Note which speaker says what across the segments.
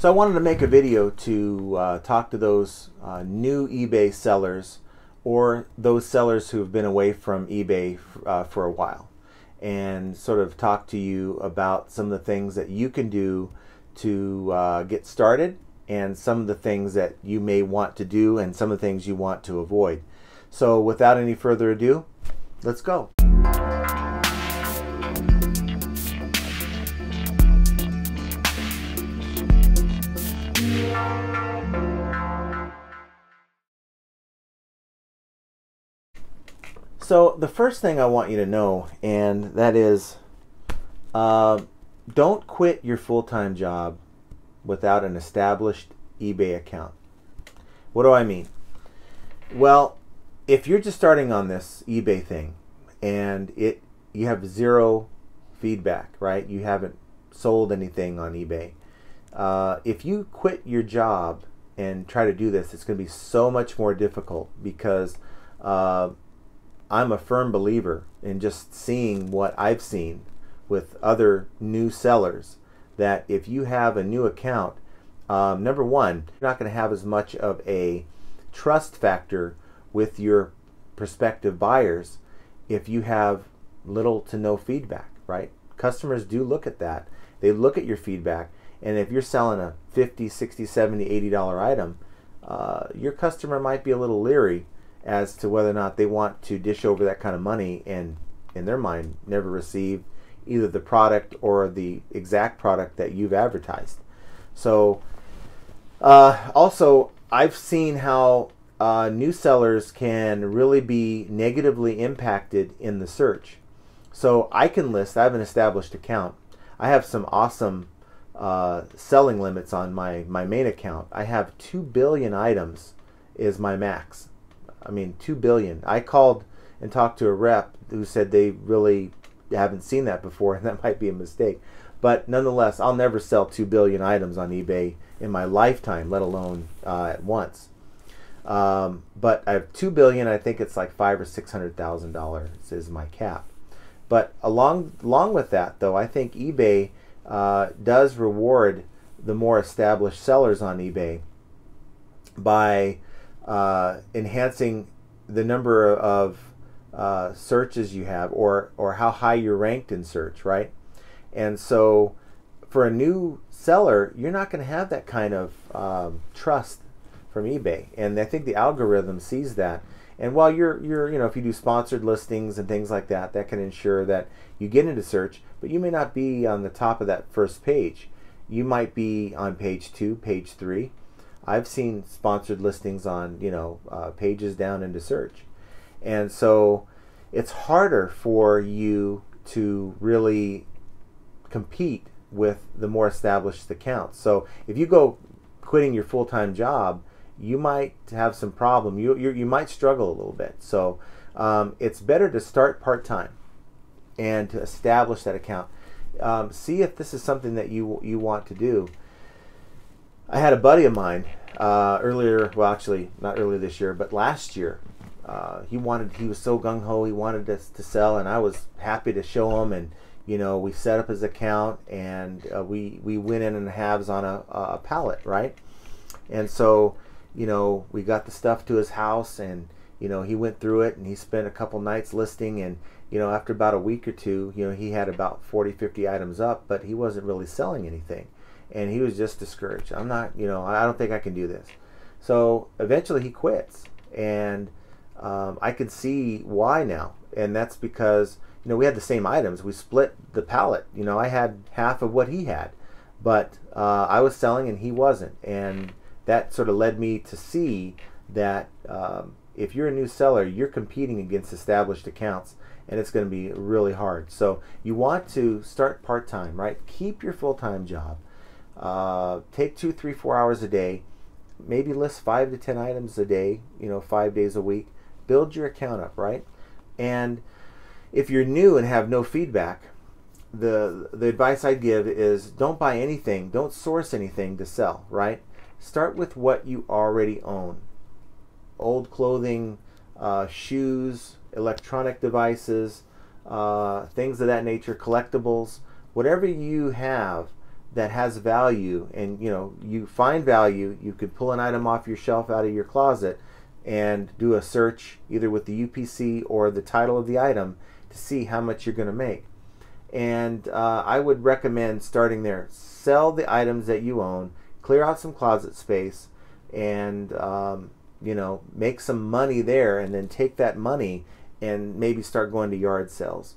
Speaker 1: So I wanted to make a video to talk to those new eBay sellers or those sellers who have been away from eBay for a while, and sort of talk to you about some of the things that you can do to get started, and some of the things that you may want to do, and some of the things you want to avoid. So without any further ado, let's go. So the first thing I want you to know, and that is, don't quit your full-time job without an established eBay account. What do I mean? Well, if you're just starting on this eBay thing and you have zero feedback, right? You haven't sold anything on eBay. If you quit your job and try to do this, it's going to be so much more difficult, because I'm a firm believer in just seeing what I've seen with other new sellers, that if you have a new account, number one, you're not going to have as much of a trust factor with your prospective buyers if you have little to no feedback, right? Customers do look at that. They look at your feedback, and if you're selling a $50, $60, $70, $80 item, your customer might be a little leery as to whether or not they want to dish over that kind of money and, in their mind, never receive either the product or the exact product that you've advertised. So also, I've seen how new sellers can really be negatively impacted in the search. So I can list, I have an established account. I have some awesome selling limits on my main account. I have 2 billion items is my max. I mean, 2 billion. I called and talked to a rep who said they really haven't seen that before, and that might be a mistake. But nonetheless, I'll never sell 2 billion items on eBay in my lifetime, let alone at once. But I have 2 billion. I think it's like $500,000 or $600,000 is my cap. But along with that, though, I think eBay does reward the more established sellers on eBay by enhancing the number of searches you have, or how high you're ranked in search, right? And so for a new seller, you're not going to have that kind of trust from eBay, and I think the algorithm sees that. And while you're if you do sponsored listings and things like that, that can ensure that you get into search, but you may not be on the top of that first page. You might be on page 2, page 3. I've seen sponsored listings on pages down into search, and so it's harder for you to really compete with the more established accounts. So if you go quitting your full-time job, you might have some problem. You might struggle a little bit. So it's better to start part-time and to establish that account. See if this is something that you want to do. I had a buddy of mine earlier, well, actually not earlier this year, but last year. He was so gung-ho, he wanted us to sell, and I was happy to show him. And we set up his account, and we went in halves on a pallet, right? And so we got the stuff to his house, and he went through it, and he spent a couple nights listing, and after about a week or two, he had about 40, 50 items up, but he wasn't really selling anything, and he was just discouraged. I'm not, I don't think I can do this. So eventually he quits, and I could see why now, and that's because we had the same items. We split the pallet. I had half of what he had, but I was selling and he wasn't, and that sort of led me to see that if you're a new seller, you're competing against established accounts, and it's going to be really hard. So you want to start part-time, right? Keep your full-time job. Take 2, 3, 4 hours a day. Maybe list 5 to 10 items a day, 5 days a week. Build your account up, right? And if you're new and have no feedback, the advice I'd give is don't buy anything, don't source anything to sell, right? Start with what you already own. Old clothing, shoes, electronic devices, things of that nature, collectibles, whatever you have that has value, and you find value, you could pull an item off your shelf out of your closet and do a search either with the UPC or the title of the item to see how much you're going to make. And I would recommend starting there. Sell the items that you own, clear out some closet space, and make some money there, and then take that money and maybe start going to yard sales,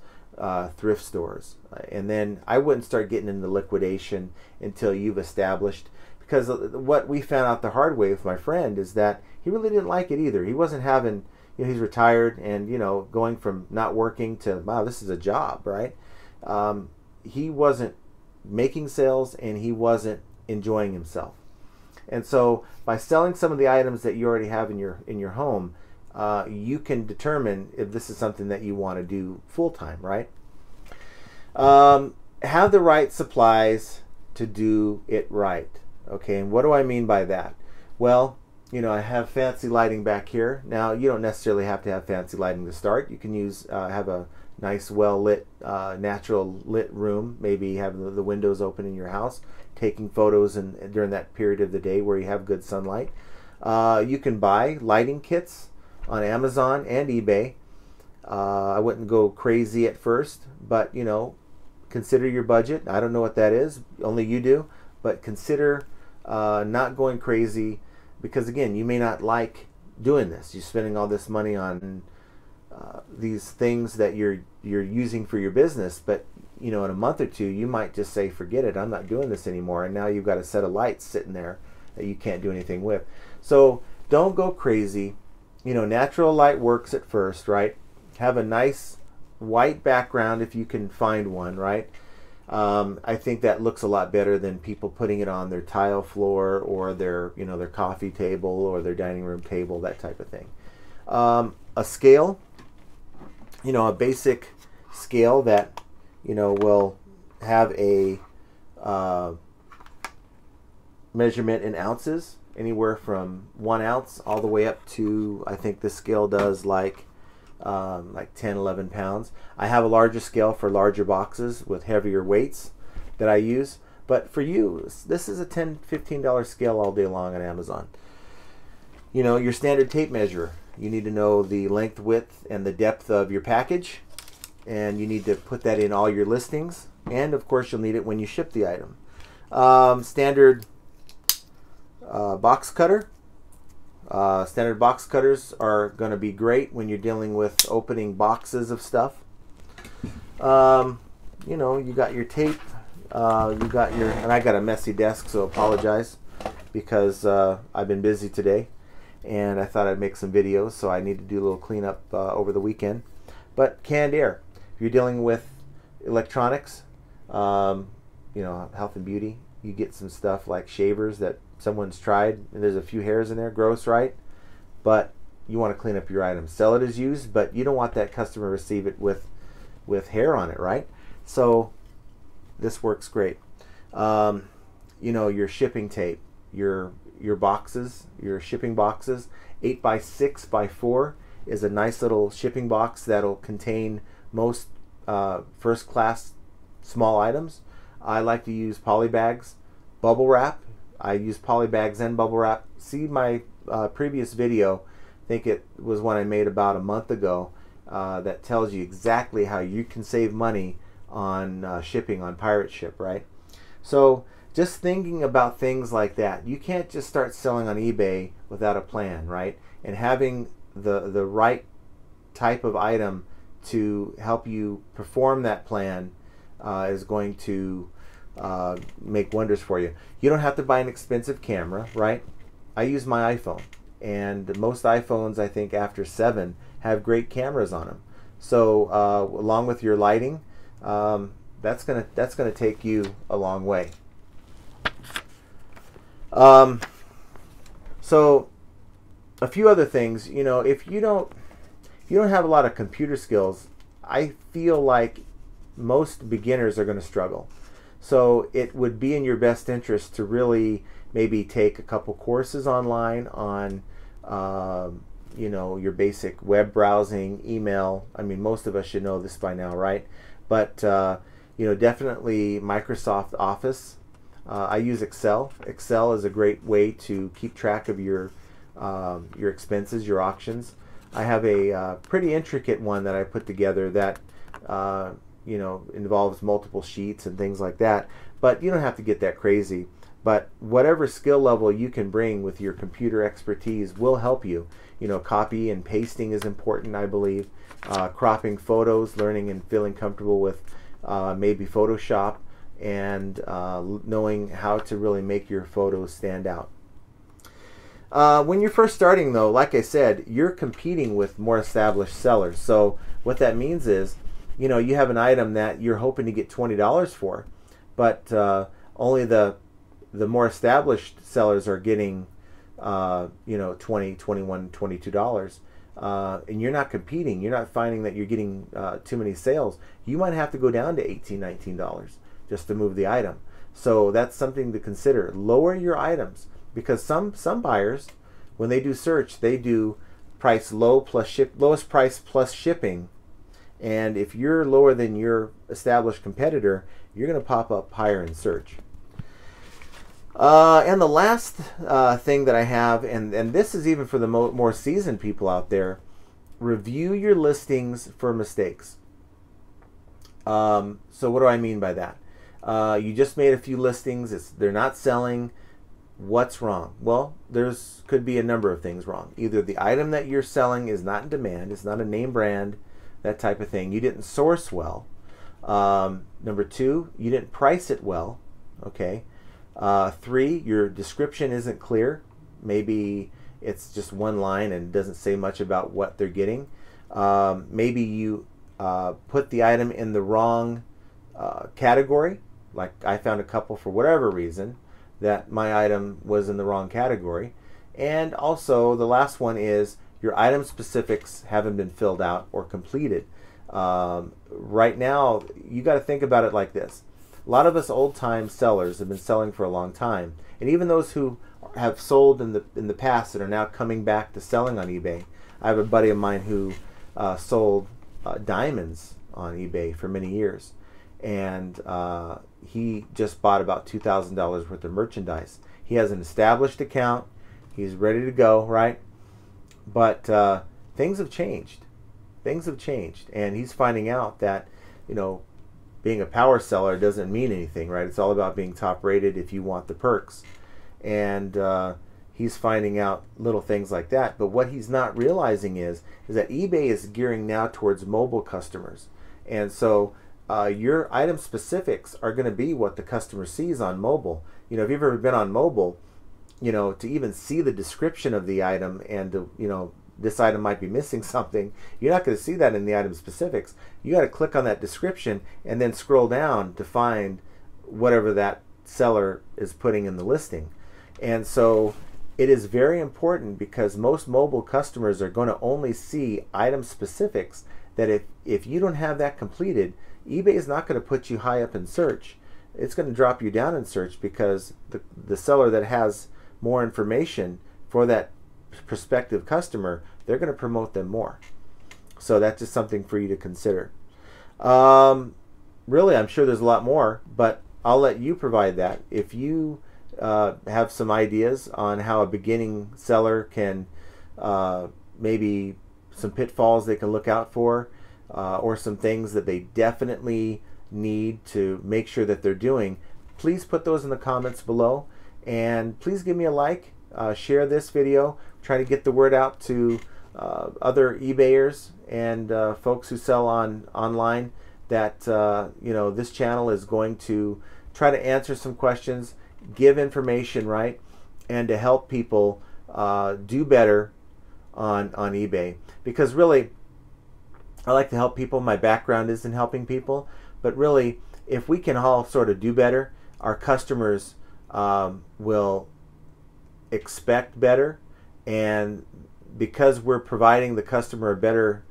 Speaker 1: thrift stores. And then I wouldn't start getting into liquidation until you've established, because what we found out the hard way with my friend is that he really didn't like it either. He wasn't having, he's retired, and going from not working to, wow, this is a job, right? He wasn't making sales, and he wasn't enjoying himself. And so by selling some of the items that you already have in your home, you can determine if this is something that you want to do full time, right? Have the right supplies to do it right. Okay, and what do I mean by that? Well, I have fancy lighting back here. Now, you don't necessarily have to have fancy lighting to start. You can have a nice, well-lit, natural lit room. Maybe have the windows open in your house, taking photos during that period of the day where you have good sunlight. You can buy lighting kits on Amazon and eBay. I wouldn't go crazy at first, but consider your budget. I don't know what that is, only you do, but consider not going crazy, because again, you may not like doing this. You're spending all this money on these things that you're using for your business, but in a month or two you might just say, forget it, I'm not doing this anymore, and now you've got a set of lights sitting there that you can't do anything with. So don't go crazy. Natural light works at first, right? Have a nice white background if you can find one, right? I think that looks a lot better than people putting it on their tile floor or their their coffee table or their dining room table, that type of thing. A scale, a basic scale that will have a measurement in ounces, anywhere from 1 ounce all the way up to, I think this scale does like 10, 11 pounds. I have a larger scale for larger boxes with heavier weights that I use, but for you, this is a $10, $15 scale all day long on Amazon. Your standard tape measure. You need to know the length, width, and the depth of your package, and you need to put that in all your listings, and of course you'll need it when you ship the item. Standard box cutter. Standard box cutters are going to be great when you're dealing with opening boxes of stuff. You got your tape, you got your, and I got a messy desk, so apologize, because I've been busy today and I thought I'd make some videos, so I need to do a little cleanup over the weekend. But canned air, if you're dealing with electronics, health and beauty, you get some stuff like shavers that someone's tried and there's a few hairs in there, gross, right? But you want to clean up your item. Sell it as used, but you don't want that customer to receive it with hair on it, right? So this works great. Your shipping tape, your boxes, your shipping boxes, 8x6x4 is a nice little shipping box that'll contain most first class small items. I like to use poly bags, bubble wrap. I use poly bags and bubble wrap. See my previous video, I think it was one I made about a month ago, that tells you exactly how you can save money on shipping on pirate ship, right? So just thinking about things like that. You can't just start selling on eBay without a plan, right? And having the right type of item to help you perform that plan is going to make wonders for you. You don't have to buy an expensive camera, right? I use my iPhone, and most iPhones, I think after 7, have great cameras on them. So along with your lighting, that's gonna take you a long way. So a few other things, if you don't have a lot of computer skills, I feel like most beginners are going to struggle. So it would be in your best interest to really maybe take a couple courses online on your basic web browsing, email. I mean, most of us should know this by now, right? But definitely Microsoft Office. I use Excel. Excel is a great way to keep track of your expenses, your auctions. I have a pretty intricate one that I put together that involves multiple sheets and things like that. But you don't have to get that crazy. But whatever skill level you can bring with your computer expertise will help you. Copy and pasting is important, I believe. Cropping photos, learning and feeling comfortable with maybe Photoshop, and knowing how to really make your photos stand out. When you're first starting, though, like I said, you're competing with more established sellers. So what that means is, you have an item that you're hoping to get $20 for, but only the more established sellers are getting $20, $21, $22. And you're not competing. You're not finding that you're getting too many sales. You might have to go down to $18, $19 just to move the item. So that's something to consider. Lower your items, because some buyers, when they do search, they do price low plus lowest price plus shipping. And if you're lower than your established competitor, you're going to pop up higher in search. And the last thing that I have, and this is even for the more seasoned people out there, review your listings for mistakes. So what do I mean by that? You just made a few listings, they're not selling. What's wrong? Well, could be a number of things wrong. Either the item that you're selling is not in demand, it's not a name brand, that type of thing. You didn't source well. Number two, you didn't price it well. Okay. 3, your description isn't clear. Maybe it's just one line and doesn't say much about what they're getting. Maybe you put the item in the wrong category. Like I found a couple, for whatever reason, that my item was in the wrong category. And also the last one is your item specifics haven't been filled out or completed. Right now, you got to think about it like this. A lot of us old-time sellers have been selling for a long time, and even those who have sold in the past and are now coming back to selling on eBay. I have a buddy of mine who sold diamonds on eBay for many years, and he just bought about $2,000 worth of merchandise. He has an established account. He's ready to go, right? But things have changed. Things have changed, and he's finding out that, being a power seller doesn't mean anything, right? It's all about being top rated if you want the perks. And he's finding out little things like that. But what he's not realizing is that eBay is gearing now towards mobile customers. And so your item specifics are going to be what the customer sees on mobile. If you've ever been on mobile, to even see the description of the item and to, this item might be missing something, you're not going to see that in the item specifics. You got to click on that description and then scroll down to find whatever that seller is putting in the listing. And so it is very important, because most mobile customers are going to only see item specifics, that if you don't have that completed, eBay is not going to put you high up in search. It's going to drop you down in search, because the seller that has more information for that prospective customer, they're going to promote them more. So that's just something for you to consider. Really, I'm sure there's a lot more, but I'll let you provide that. If you have some ideas on how a beginning seller can, maybe some pitfalls they can look out for, or some things that they definitely need to make sure that they're doing, please put those in the comments below. And please give me a like, share this video, try to get the word out to other eBayers and folks who sell online, that this channel is going to try to answer some questions, give information, right, and to help people do better on eBay. Because really, I like to help people. My background is in helping people, but really, if we can all sort of do better, our customers will expect better, and because we're providing the customer a better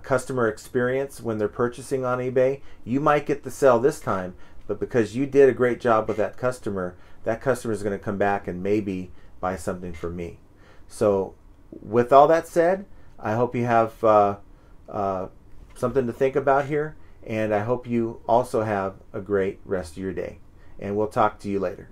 Speaker 1: customer experience when they're purchasing on eBay, you might get the sale this time, but because you did a great job with that customer is going to come back and maybe buy something from me. So with all that said, I hope you have something to think about here, and I hope you also have a great rest of your day. and we'll talk to you later.